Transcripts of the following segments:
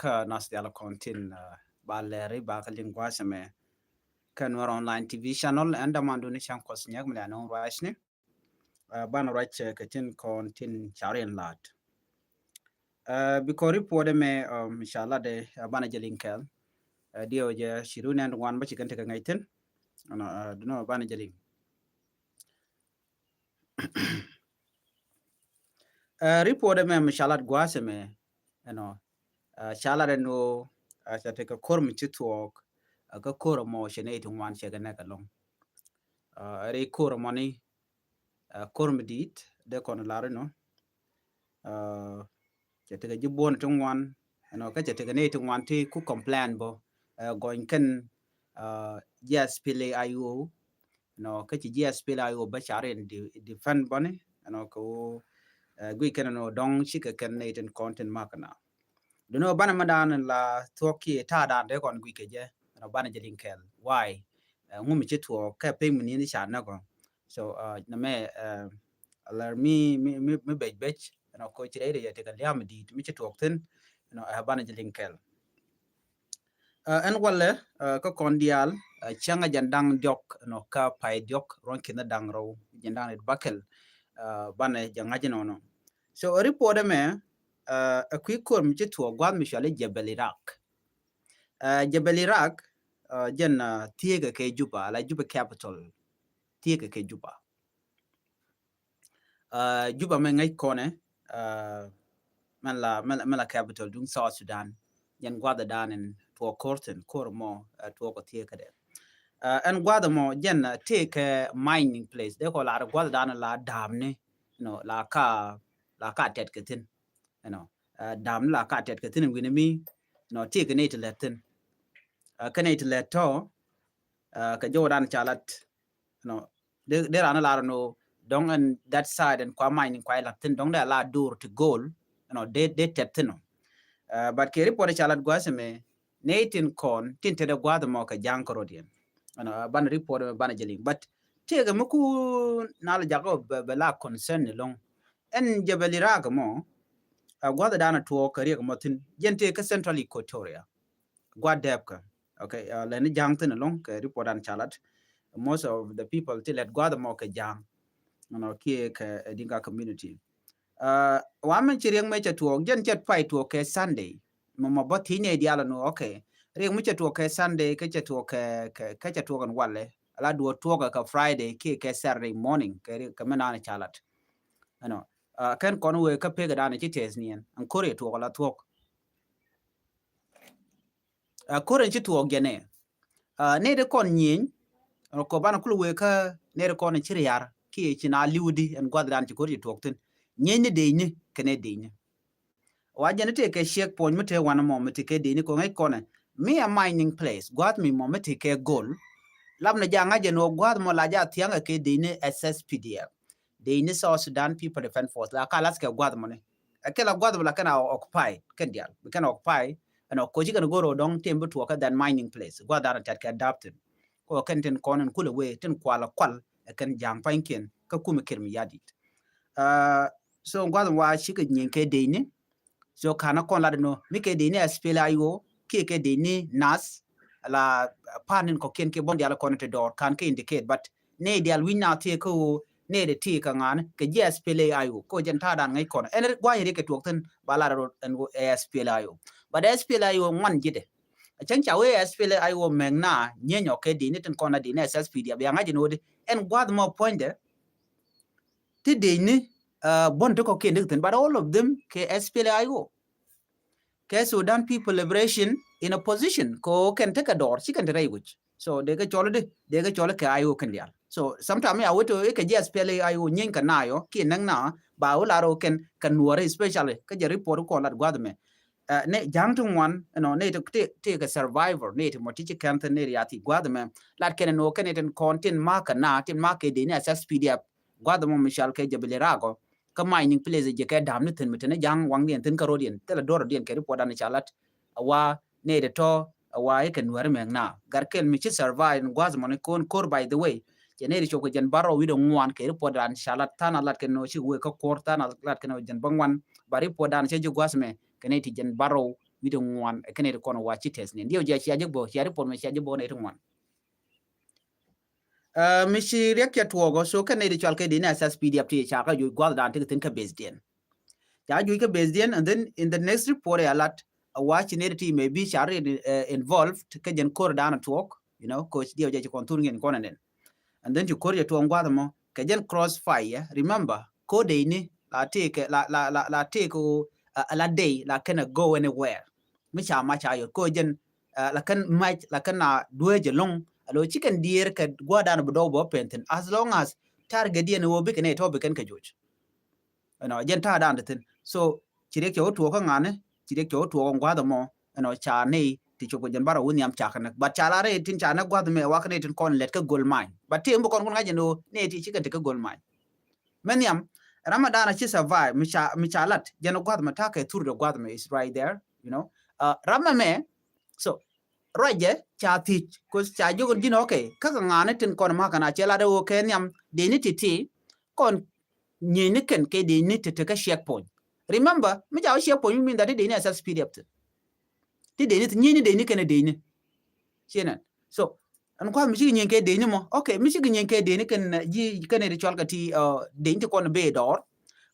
ka nas diala kontin baleri ba ka lingwa seme kan war online TV channel anda mandu ni chan kos nyak mla no rashne ban rach ka tin kontin charen lat bikori pode me inshallah de bana jelinkel dio je shirunen wan ba chikan te ngaitin ana no bana jelin report me inshallah gwaseme shala no sa te ka korm chitwok ka koro mo shene to wan chega na kalong re koro moni korm dit de kon lare no chete ga jibon to wan ka chete ga ne to wan ti ku complain bo going kan yes pile ayu ka chi yes pile ayu ba charen di fan bone ko gui kan no dong chi ka kan ne ten content makana duno bana madan la toki ta da de kon gui ke je bana jelin kel why ngum chi to ka pe mun ni sha na go so na me alar mi bej ko chi re ya te ka liam di mi chi to ten bana jelin kel en wala ka kondial changa jandang diok ka pai diok ron kina dang ro jandang it bakel bana jangaji no so report me a quick kor mi to gwad mi shale jebel iraq jebel iraq jen tiega ke juba la juba capital tiega ke juba juba me ngai kone man la capital dung south sudan jen gwada danen to korten kormo to ko tiega de and gwada mo jen take mining place de ko la gwada dan la damne la ka tet ketin dam la ka tet ketin wini mi take ne to letin kane to leto ka jodan chalat de ran la no dong and that side and kwa mining kwa latin dong da la dur to goal de tetino but ke report chalat gwaseme netin kon tinte de gwada mo ka jankorodien ban report ban jeling but tega muku nala jago bela concern long en jebeli raga mo gwada dana to kariya mo tin jente ka central equatoria gwadepka okay leni jangtin long ka report an chalat most of the people till at gwada mo ka jang ki ka dinga community wa men chiriang me cha to jen chat pai to ke sunday mo bothi ne diala no okay riang mu cha to ke sunday ke cha to ke cha to kan wale ala do to ka friday ke saturday morning ke menana chalat kan kon we ka pe ga dana chi tes nien an kore to la to kore chi to gene ne de kon nyin ko bana kulu we ka ne de kon chi yar ki chi na liudi en gwadran chi kore to tin nyen ne de ni kene de ni wa jene te ke shek pon mete wana mo mete ke de ni ko ngai kone me a mining place gwat mi mo mete ke gol labna janga je no gwat mo la ja tianga ke de ni SSPDF de ni South Sudan People Defense Force la kala ke gwat mo ne akela gwat mo la kana occupy ken dial kana occupy ko ji kana goro dong tembe to ka that mining place gwat da tat ke adapted ko ken ten konen kule we ten kwala kwal ken jang panken ka kuma kirmi yadit so gwat wa shi ke nyen ke de ni so kana kon la no mi ke de ni SPLA yo ke de ni nas la panin ko ken ke bon dial kon te dor kan ke indicate but ne dial winna te ko ne de ti ka ngan ke SPLA yo ko jen ta dan ngai kon en gwa yiri ke tokten bala ro en SPLA yo but SPLA yo man jide chan cha we SPLA yo mengna nyenyo ke de ni ten kon na de ni SSPD ya ngaji no de en gwa mo point de ti de ni bon to ko ken de but all of them ke SPLA yo ke Sudan People Liberation in a position ko can take a door she can try which so they get chole ke ayo kan dia so sometimes I would to ke SPLA ayo nyen kan nayo ki nang na ba wala ro kan nuore especially ke je report ko lat gwadme ne jangtung wan ne to take a survivor ne to motich kan ne yati gwadme lat ken no ken ten content mark na tin mark de ne SSPDF gwadmo mishal ke jebelerago ka mining place je ka dam ne tin mitene jang wang dien tin karodien tela doro dien ke report an chalat wa ne de to wa e ken wer meng na garkel mi chi survive gwaz mon kon kor by the way je ne ri choko jen baro wi do ngwan ke report an chalat tan lat ken no chi we ka kor tan lat ken jen bangwan bari report an che ju gwaz me ken ti jen baro mi de ngwan kene de kono wachi test ne dio ja chia bo chia report me chia bo ne ngwan mi shi rek ya tuogo so kene de chal ke din assess pdf ti cha ka yu gwal dan te tin ka based in ja yu ka based in and then in the next report a lot a watch ne maybe share involved ka jen kor dan talk coach dio ja kon tur ngin konen and then you kor ya tuong gwal mo ka jen crossfire remember ko de ni la take la take la day la can go anywhere mi cha ma cha yo ko jen la kan match la kana dueje long alo chicken deer ka gwadan bu bo penten as long as target dia no bi kene to be kan ka joj jen ta dan tin so chire ke otu ko ngane chire ke otu ko ngwa mo cha nei ti choko jen bara woni am cha kana but cha la re tin cha na gwa me wa kane tin kon let ka gold mine but te mbo kon ngaje no ne ti chicken te ka gold mine men yam Ramadan chi survive mi cha lat jen gwa me ta ka tur de gwa me is right there Ramame so roje cha thich ko cha jogon jino okay kaka ngane tin kon ma kana chela de o ken yam de ni titi kon ni ni ken ke de ni tete ka checkpoint remember mi ja checkpoint mean that de ni access pdf ti de ni de ni ken de ni chena so an kwa mi chi ni ke de ni mo okay mi chi ni ke de ni ken ji ken de chol ka ti de ni kon be dor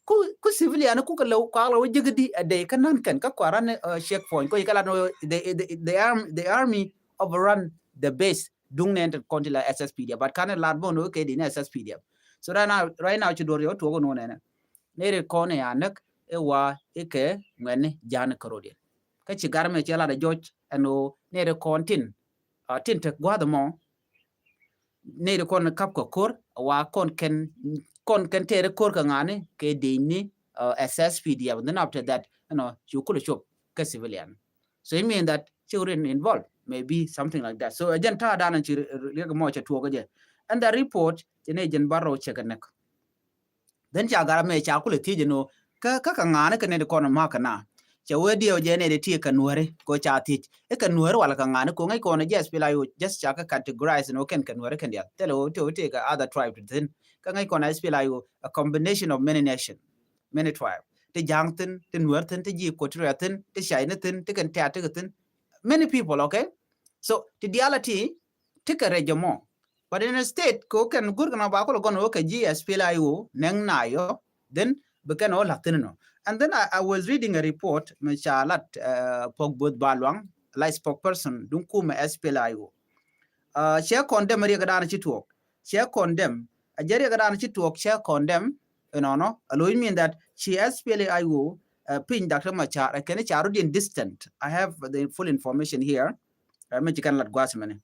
ku civilian ku ka lo jigdi de kanan kan ka kwaran checkpoint ko ikala no the army overrun the base dung ne kontila SSPD but kan lad bono ke di SSPD so right now chidor yo to no ne ne re ko ne anak e wa e ke ngene jan karodi ka ci garme ci la da joj ano ne re kontin tin te gwa mo ne re kon kap ko kor wa kon ken tere kor ka ngane ke dini SSPD and then after that you could show ka civilian so it mean that children involved maybe something like that so again ta dan chi leg mo cha tuo je and the report ne jen baro che kanek then cha gara me cha kule ti no ka ngane ka ne ko ma kana cha we dio je ne de ti ka nuore ko cha ti e ka nuore wala ka ngane ko ngai ko ne just pila you just cha ka categorize no ken nuore ken dia telo to te ka other tribe then ka ngai ko na spela you a combination of many tribe te jangten te nuerten te ji ko traten te shainaten te kan ta te ten many people okay so the reality te ka rejamo but in a state ko kan gur kana ba ko gono ka ji spela you neng na yo then bekan all latin no and then I was reading a report machalat pogbot balwang like spokesperson dun kuma spela you share condemn ri ga dan chi talk share condemn a jere ga dan chi talk share condemn no allow mean that she SPLAIO pin Dr. Machar can charudin distant I have the full information here mejikan lat gwasmane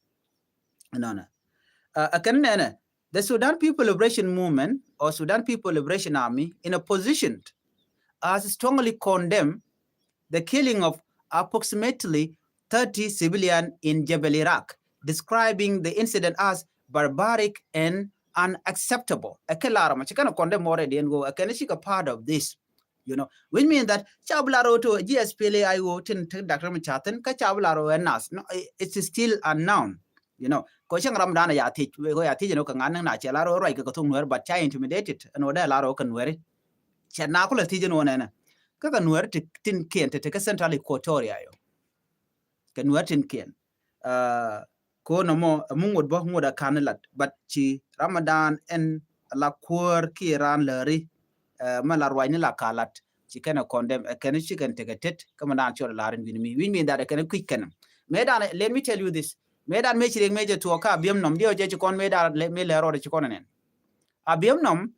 no the Sudan People Liberation Movement or Sudan People Liberation Army in a position as strongly condemn the killing of approximately 30 civilians in Jebel Iraq, describing the incident as barbaric and unacceptable. Akelara chikana condemn already and go akanishika part of this. Which means that Chablaro to GSPLAIO tin Dr. Machatan, Kachablaro and Nas. No, it's still unknown. Kochang Ramdana ya teach we go ya teach no kangana na chelaro right go to but cha intimidated and oda laro can wear it. Chanakula teach no nana. Kaka nuer tin kien te ka Central Equatoria yo. Ka nuer tin kien. Ko no mo mungod bo ngoda kanalat but chi Ramadan en la kur ki ran leri malarwai ni la kalat chi kana condemn kana chi kan te tet kama dan chor larin binmi we mean that kana quick kana medan let me tell you this medan me chireng meje to ka biem nom dio je kon medan me lero de kon nen abiem nom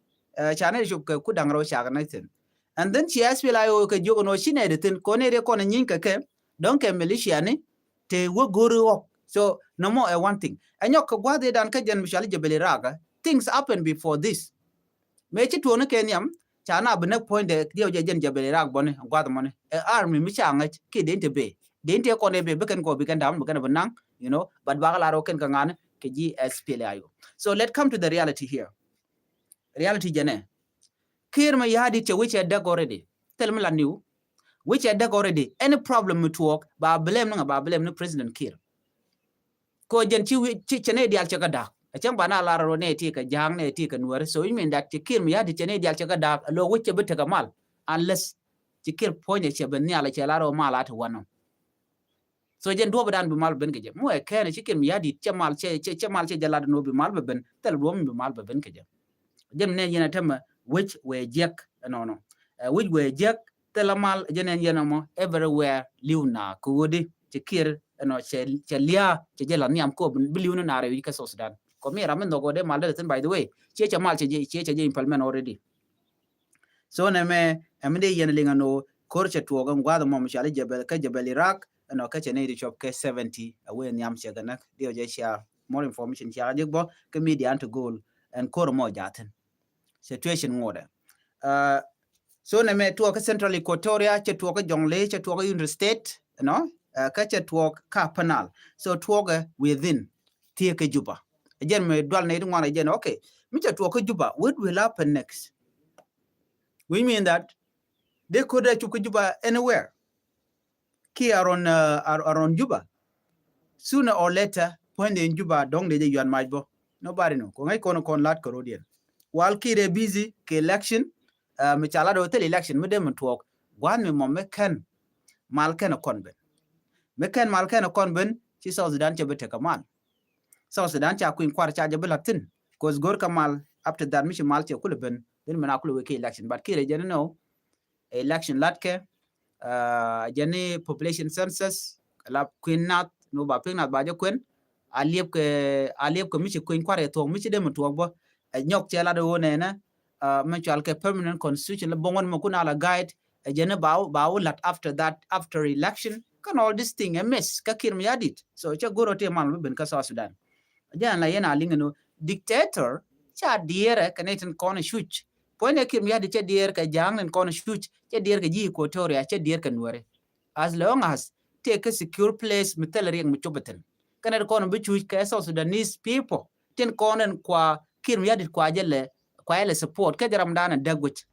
chane ju ku dangro cha kana tin and then she has feel ayo ke jogo no shine de tin ko ne re kon nyin ke don ke militia ni te wo goro so no more one thing anyok gwa de dan ka jen mishali jebele raga things happen before this me chi to no kenyam chana bne point de dio je jen jebele rag bone gwa de mone army mi changa ke den te be den te ko ne be beken ko beken dam beken banang but bagala ro ken kangane ke ji SPLA ayo so let's come to the reality here reality jene Kir ma yadi che which had already. Tell me la new. Which had already. Any problem with work, ba blame no President Kir. Ko jen chi chene dial chaka dak. A chang bana la ro ne ti ka jang ne ti ka nuer. So you mean that Kir ma yadi chene dial chaka dak lo which bit ka mal unless Kir point che ben ya la che la ro mal at one. so jen do badan bi mal ben ke je mo e kene chikin mi yadi chamal che jalad no bi mal ben tel rom bi mal ben ke je jem ne yena tema which we jek no which we jek telamal jenen yena mo everywhere liuna kudi chikir no che lia che jela niam ko bi liuna na re ka so Sudan ko mi ramen no go de mal de by the way che chamal che implement already so na me amde yena linga no korche tuoga ngwado mo mshale jebel Iraq no ka chene ri chop ke 70 awe nyam che ganak dio je sha more information sha je bo ke media to goal and kor mo jaten situation ngode so na me tuoga Central Equatoria che tuoga Jongle che tuoga United State no ka che tuoga ka panal so tuoga within tie ke Juba jen me dwal ne ngwana jen okay mi che tuoga Juba what will happen next we mean that they could have Juba anywhere ki around Juba sooner or later when in Juba dong de yuan majbo nobody know ko ngai kon lat ko rodien while ki re busy ke election mi chala do tel election mi dem talk wan mi mo mekan mal ken kon ben mekan mal ken kon ben ci South Sudan ci bete kamal South Sudan ci akuin kwar cha jabelatin cause gor kamal after that mi mal ci kul ben den mena kul we ke election but ki re jeno no election latke jani population census la queen nat no ba ping nat ba jo kwen aliep ko mi ci queen kware to mi ci dem to bo nyok ci la do ne na man chal ke permanent constitution la bongon mo kuna la guide jani ba lat after that after election kan all this thing a mess ka kir mi yadit so cha goro te man ben ka South Sudan jan la yena lingano dictator cha diere kaneten kona shuch point e kim yadi che dier ka jang nen kon shuch che dier ka ji Equatoria che dier ka nuore as long as take a secure place mitel rieng mi chobaten kana kon bi shuch ka South Sudanese people ten konen kwa kim yadi kwa jelle kwa ele support ka jaram dana dagwich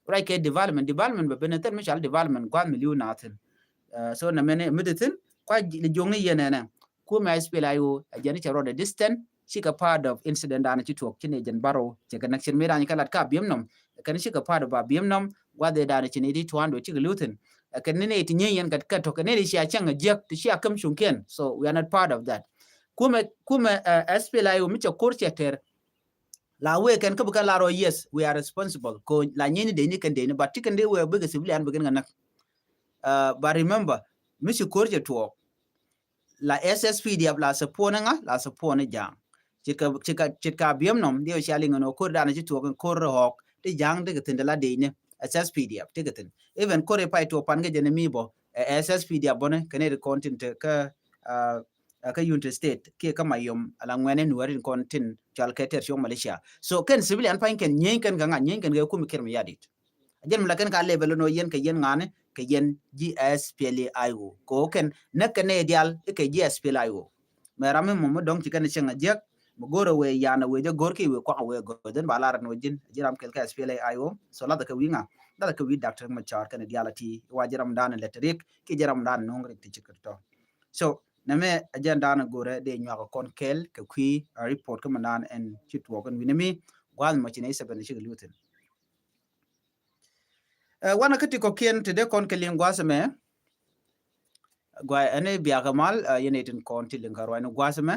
right ke development be beneten mi development kwa million natin so na mene miditin kwa le jongni yenena ku ma SPLIO ajani che road distant shika part of incident dana ci tok cine jen baro ce kan action me dani kalat ka biemnom kan shika part of biemnom wade dana cine di twando ci gluten kan ne ti nyen kat ka to kan ne shi a changa jek ti shi akam shunken so we are not part of that kuma SPLIO mi ce kurche ter la we kan ka buka laro yes we are responsible ko la nyeni de ni kan de ni but kan de we buga civilian buga ngana but remember mi ci kurche to la SSPD la sapona nga la sapona jang chika biemnom dio shali ngono ko dana ci to ko hok ti jang de tin de la de ne SSPD te gatin even kore pai to pan ga jene mi bo SSPD bone kane content ka United State ke kama yom ala ngwene nuari content chal keter shong Malaysia so ken civilian pan ken nyen ken ga nyen ken ga kum ker mi yadit ajen mla ken ka level no yen ke yen ngane ke yen GSPLIO ko ken nakane dial ke GSPLIO merame mo dong ci kan chenga jek mo goro we yana we je gorki we kwa we go den balara no jin jiram kel ka SPLIO so la ka winga da ka wi Dr. Machar kan dialati wajiram dan letrik ki jiram dan no ngri ti cikrto so name agenda na gore de nyaka kon kel ka kwi report ka manan en chitwo kan winimi gwan mo chine 7 shi gluten wana kati ko kien te de kon kelin gwasme gwa ene biya kamal yenetin kon tilin garwa no gwasme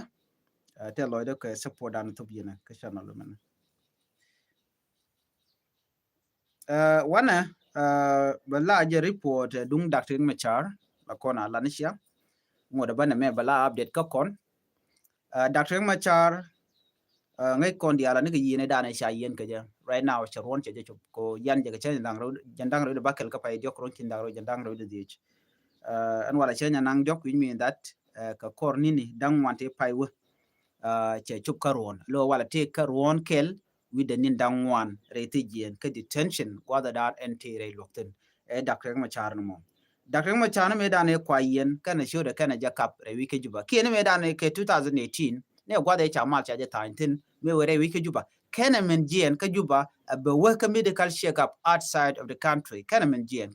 te loide ko support dan to bina ka channel man wana bala je report dung Dr. Machar akona lanisha ngoda bana me bala update ka kon Dr. Machar ngai kon diala ni yene dana sha yen ka ja right now charon che ko yan je ka chen jandang ro de bakel ka pay jok ron kin daro jandang ro de dich an wala chen nang jok wi mean that ka kor nini dang wante pay wo che chup karon lo wala te karon kel with the nin dang wan retijien ka detention whether that entire lokten Dr. Machar no Dr. Machar me dane kwa yen kana shoda kana jakap re wi ke juba kene me dane ke 2018 ne gwada cha mal cha jeta tin me were wi ke juba kenemen jien ka juba be we ka medical check up outside of the country kenemen jien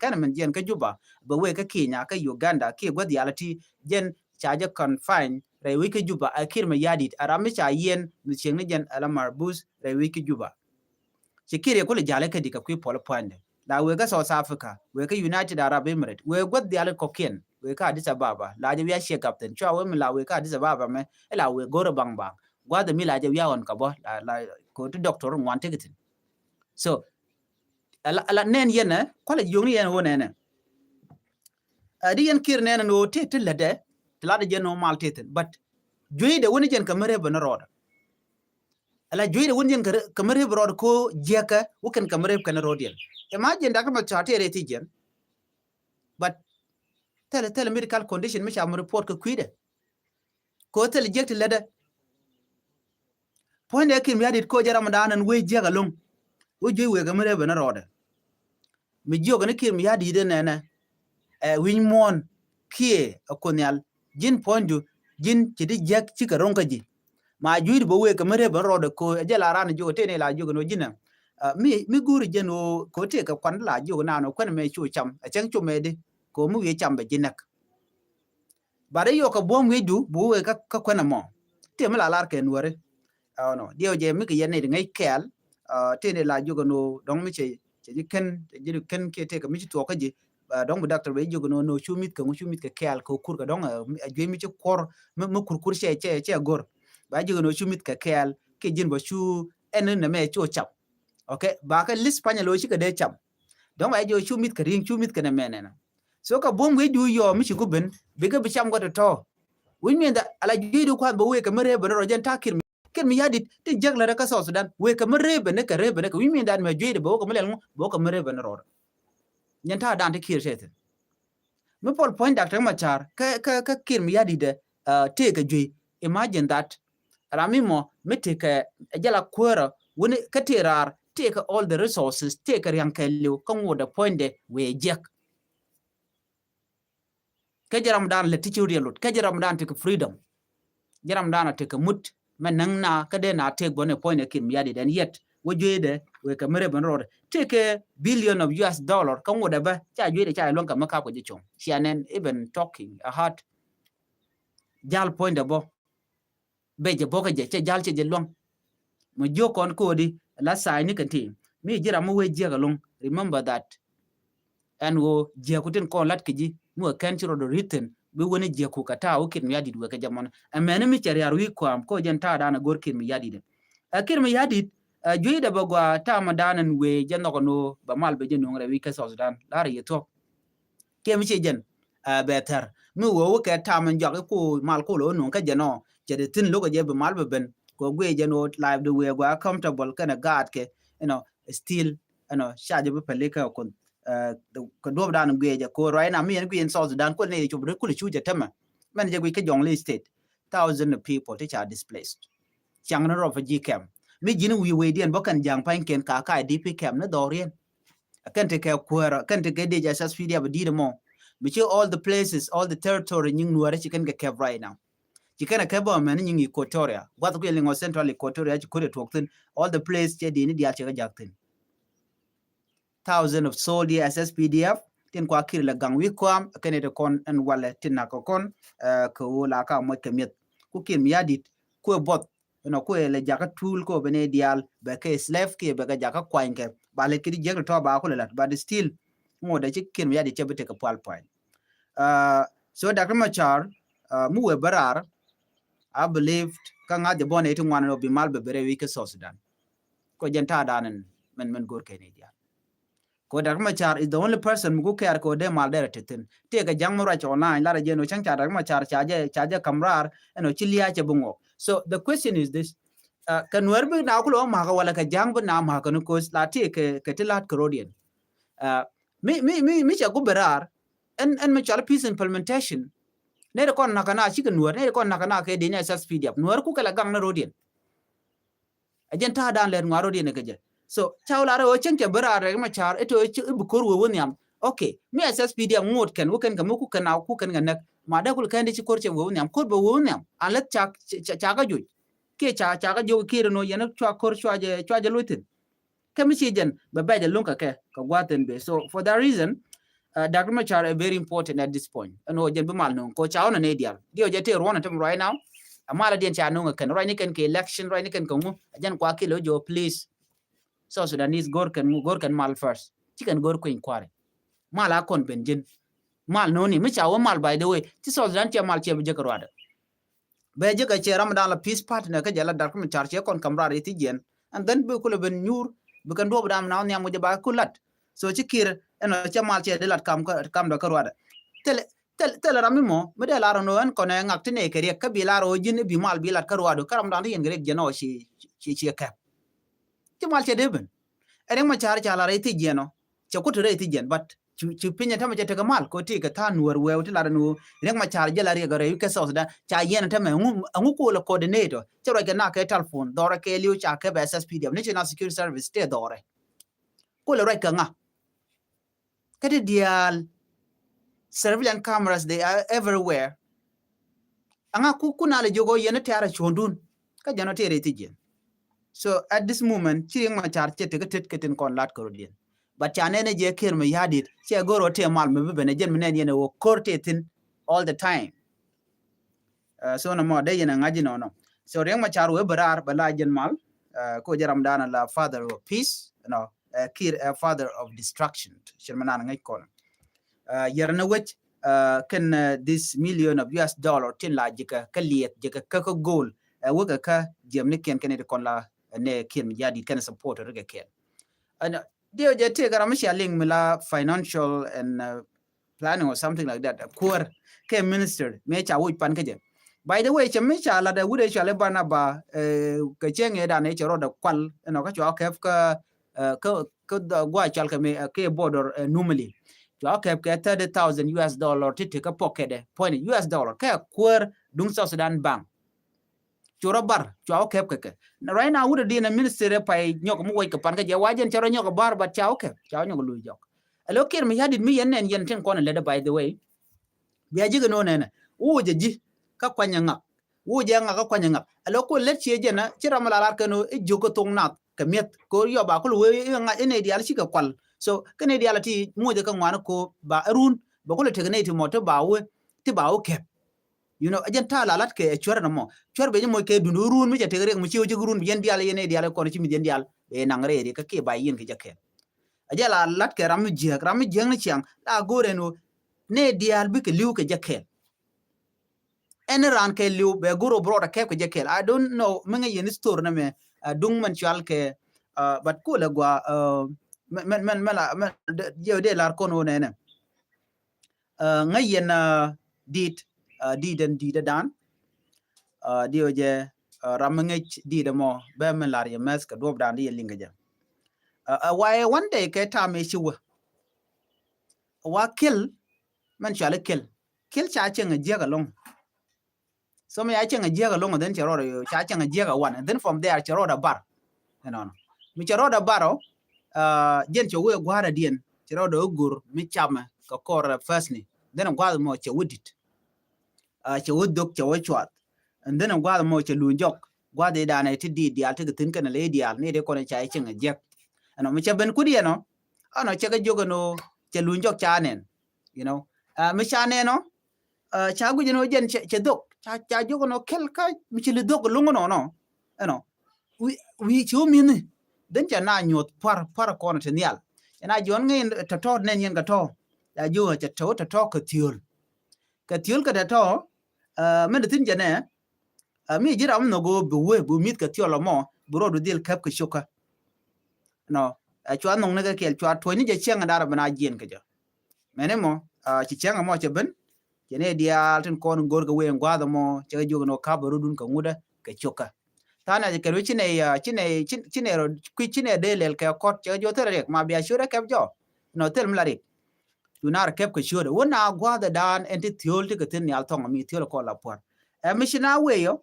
ka juba be we ka Kenya ka Uganda ke gwada yalati jen cha ja confine re wi ke juba akir me yadit arami cha yen mi chengni jen ala marbus re wi ke juba chikire ko le jale ka dika kwi pol pande la we ka South Africa we ka United Arab Emirates we gwada yale koken we ka Addis Ababa la je ya she captain chwa we mi la we ka Addis Ababa me la we go bang bang gwa de mi la je ya on ka bo la ko to doctor ngwan tikitin so ala nen yena ko la yong yen wona ne di yen kir nen no te te la de la de no mal teten but joyi de woni jen kamere bana roda ala joyi de woni jen kamere roda ko jeka wuken kamere kan rodien imagine da kama chate reti jen but tele medical condition mi am report ko kuide ko tele jekti lede point e kim yadit ko jaram danan we jega lum wo joyi we kamere bana roda mi joga ne kim yadi de nene win mon kie akonyal jin pondu jin chidi jek chika ronka ji ma juidi bo we kamere ban roda ko jela ran jo tene la jo no jina mi guri jeno ko te ka kwan la jo na no kwan me chu cham a chang chu me de ko mu ye cham be jinak bare yo ka bom we du bo we ka kwana mo te mi la lar ke nuore no dio je mi ke yene de ngai kel tene la jo no dong mi che ji ken ke te ka mi to ka ji dong doctor be jogo no chumit ka kel ko kur ka dong a mi che kor me kur che gor ba jogo no chumit ka kel ke jin bo chu en na me cho chap okay ba ka lis panya lo chi ka de chap dong ba jo chumit ka na me na so ka bom we du yo mi chi ku ben be ga bi cham go to win mi da ala jidu kwa bo we ka mere ben ro jan takir mi yadit ti jagla ka so Sudan we ka mere ben ka win mi da me jidu bo ka mele bo ka mere ben ro nyanta dan te kir sete me pol point Dr. Machar ka kir mi yadi de take a jui imagine that ramimo me take a jala kwera woni ka tirar take all the resources take a yankelu kan woda point de we jek ka jaram dan le tichuri lot ka jaram dan take freedom jaram dan take mut men na ka de na take bone point kir mi yadi den yet wo juide we ka mere ban rod take billion of US dollar kan woda ba cha juide cha lon ka maka ko jichon CNN even talking a heart jal point bo be je boka je che jal che je lon mo jo kon ko di la sai ni kan ti mi jira mo we je ga lon remember that and wo je ko tin ko lat ki ji mo kan ci rodo written bi woni je ko kata o kin mi yadi we ka jamon amene mi cer yar wi ko am ko jen ta dana gor kin mi yadi de akir mi yadi juida bagwa tama danan we janno no ba mal be jeno ngre wi ka so Sudan lar yeto ke mi jen better mi wo ka tama jog ko mal ko lo no ka jeno jede tin logo je be mal be ben ko gwe jeno live the we gwa comfortable kana god ke still shaje be peleka kon ko do dan gwe je ko right now mi en gwe so Sudan ko ne chubre ku chu je tema man je gwe ke jongle state thousands of people which are displaced changna refugee camp mi jini wi we dien bokan jang pan ken ka DP camp na dorien kan te ka kwara kan te ke de jasas fidia ba di mo mi all the places all the territory nying nuare chicken ke kev right now chikana ke bo man nying Equatoria what ko lingo central Equatoria chi ko de tokten all the place che di ni dia che ga jakten thousands of soldiers SSPDF tin kwa kir la gang wi kwam kan de kon en wala tin na ko kon ko la ka mo kemet ku kim yadit ko bot ko le jaka tool ko bene dial be ke slave ke be ga jaka kwanke ba le kidi jeng to ba ko le lat but still mo da chikin ya di chebete ka pal point so Dr. Machar mu we barar I believed kan ga de bone to wan no bi mal be bere wi ke so Sudan ko jenta danen men gor ke ne dia ko Dr. Machar is the only person mu ko ko de mal dere tetin te ga jang mo ra online la je no chang cha Dr. Machar chaje kamrar chilia che bungo. So the question is this: kan werbe na ko ma ka wala ka jang na ma ka no ko lati ke tilat Canadian. Mi cha go berar en me chala peace implementation. Ne ko na kana chi kan wer ne ko na kana ke de ne SSPDF wer ku kala gang na Rodian. Ajen ta dan ler ngaro de ne ke je. So chawla ro chen ke berar ma char eto bu kor wo woniam. Okay, mi SSPDF ngot ken wo ken ka mu ku kana ku kan ga ma da kul kan de chi kor che wo woniam kor bo wo woniam. Alet cha ga ju ke cha ga jo kire no yana chwa kor chwa je lutin kemichigen be be lunka ke ka gwaten be. So for that reason Dr. Machar is very important at this point no jen be mal no ko chaona ne dial dio je te rona tem right now amala dien cha no kan right ni kan ke election right ni kan ko mu ajan kwa kilo jo please so Sudanese gor kan mal first chicken gor ko inquiry mala kon benjen mal no ni mi chawo mal by the way ti so dan che mal che be jekaro ada be jeka che ramadan la peace partner ka jala dar ko char che kon kamra re ti jen and then be ko le ben nyur be kan do dam na nyam mo ba kulat so ci kir eno che mal che de lat kam do karo ada tel rami mo me de la no en kon ngak tine ke re ka bi la ro jin bi mal bi lat karo ado karam dan yen gre jeno ci ka ci mal che de ben ere ma char chala re ti jeno che ko re ti jen but ci pinya tama che te mal ko ti ka tan wer we ti la no ere ma char jela re gare ke so da cha yen tama ngu ko le coordinator che ro ke na ke telephone dora ke liu cha ke SSPD National Security Service te dore ko le re ka nga ke dial surveillance cameras they are everywhere anga ku kuna le jogo yen te ara chondun ka jano te re ti jen so at this moment ci ma char che te ke ten kon lat ko dien but chane ne je ker me yadit che goro te mal me be ne jen menen yene wo korte tin all the time so no mo de yene ngaji no so reng ma char we barar bala jen mal ko jaram dana la father of peace no kir father of destruction shirmana ngai kon yerna wech can this million of US dollar tin la jika kaliet jika ka goal woga ka jemne ken de kon la ne ken yadi ken support rega ken and dio je te garam shaling mila financial and planning or something like that core ke minister me cha wuj pan ke je by the way chemi cha la da wude cha le bana ba ke chenge da ne choro da kwal no ka cho ke ka gwa chal ke me ke border normally cho ke $30,000 US ti te ka pocket point US dollar ka core dung South Sudan bank choro bar cho ke right now would the minister pai nyok mu wai ka pan ka je wajen choro nyok bar ba chao ke chao nyok lu jok alo kir mi hadid mi yen ten kon le by the way bi aji no ne u je ji ka kwanya ngak u je ngak ka kwanya ngak alo ko let che je na chira mala lar ka no e joko tong nat ka met ko yo ba ko we ngak ene dial shi ka kwal so kene dial ti mu je ka ngwana ko ba run ba ko le te ne ti moto ba we ti ba o ke you know ajen ta lalat ke chwara mo chwar be mo ke dundu run mi te gere mo chiwo ji run bien dial yene dial ko ci mi den dial e nangre ri ka ke ba yin ke jake ajala lat ke ram je ni chiang la gore no ne dial bi ke liu ke jake en ran ke liu be goro bro da ke jake I don't know menga yen store na me dung man chwal ke but ko la gwa men je de lar ko no ne ngayen dit diden dida dan dio je ramangech dida mo be men lar yemes ka dob dan ye linga ja why one day ke ta me shiwa wa kill man chala kill cha chenga je ga long so me ya chenga je ga long then charo cha chenga je ga one and then from there charo da bar you know mi charo da baro jen cho we gwara dien charo da gur mi chama ka kor first ni then gwa mo che wudit che wudok che wachwat and then gwa mo che lunjok gwa de da na ti di dial te tin kana le dial ne de ko ne cha chenga je ano mi cha ben kudi no ano che ga jogo no che lunjok cha nen you know mi cha ne no cha gu no jen che dok cha jogo no kel ka mi che le dok lungo no no ano we chu mi ni den cha na nyot par ko no te nial na jon ngi to ne nyen ga to ya ju cha to ka tiul ka to men tin ja ne mi jira am no go bu mit ka tiul mo bro do dil kap ka shoka no chwa nong ne ke chwa to ni je chenga dara bana jien ka ja mene mo chi chenga mo che ben jene dia tin kon gor ga we ngwa da mo che ju no ka baru dun ka nguda ka choka tana je ke chine ro ku chine de lel ka kot che jo tere ma bia shura ka jo no tel mlari du nar kep ka shura wona gwa da dan enti tiol ti ka tin yal tong mi tiol ko la por mishina we yo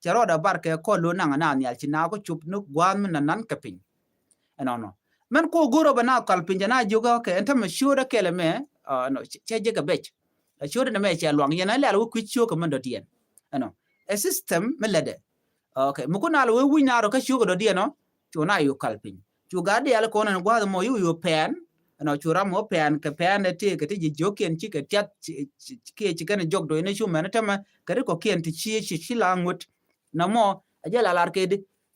chero da bar ka ko lo nanga na nyal china ko chup nu gwa min nan ka pin no men ko goro bana kal pinjana juga ke enta me shura kele me no che je ga bech shura na me che luang yana la wo ku chu ko man do tien no a system melade okay mukuna lo wi na ro ka chu do die no chu na yu kal pin chu ga de al ko na gwa mo yu pen no chu ra mo pen ke pen te ke ti joken chi ke tat ke kana jog do ne chu men ta ma ke ko kien ti chi langut na mo ajala lar ke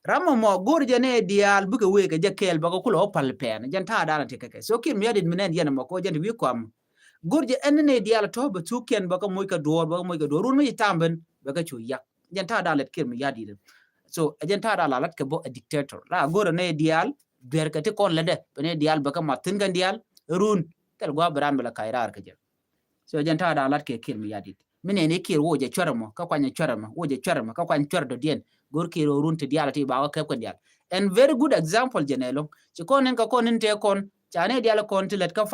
ramo mo gor jane dial buga wega jakel bago kulo pal pen jan ta dala te keke so kim yadin minen yana mo ko jan wi kwam gurje enne dial to be tuken ba ka moy ka door run mi tamben ba ka chu yak janta da let kir mi yadi so janta da lalat ke bo a dictator la gor ne dial ber ka te kon lede ne dial ba ka matin gan dial run tel gwa bran bela kairar ka je so janta da lat ke kir mi yadi mine ne kir wo je chormo ka kwanya chormo wo je chormo ka kwanya chor do dien gor kiro run te dial ti ba ka ko dial and very good example jenelo ci konen ka konen te kon chane dial kon ti let ka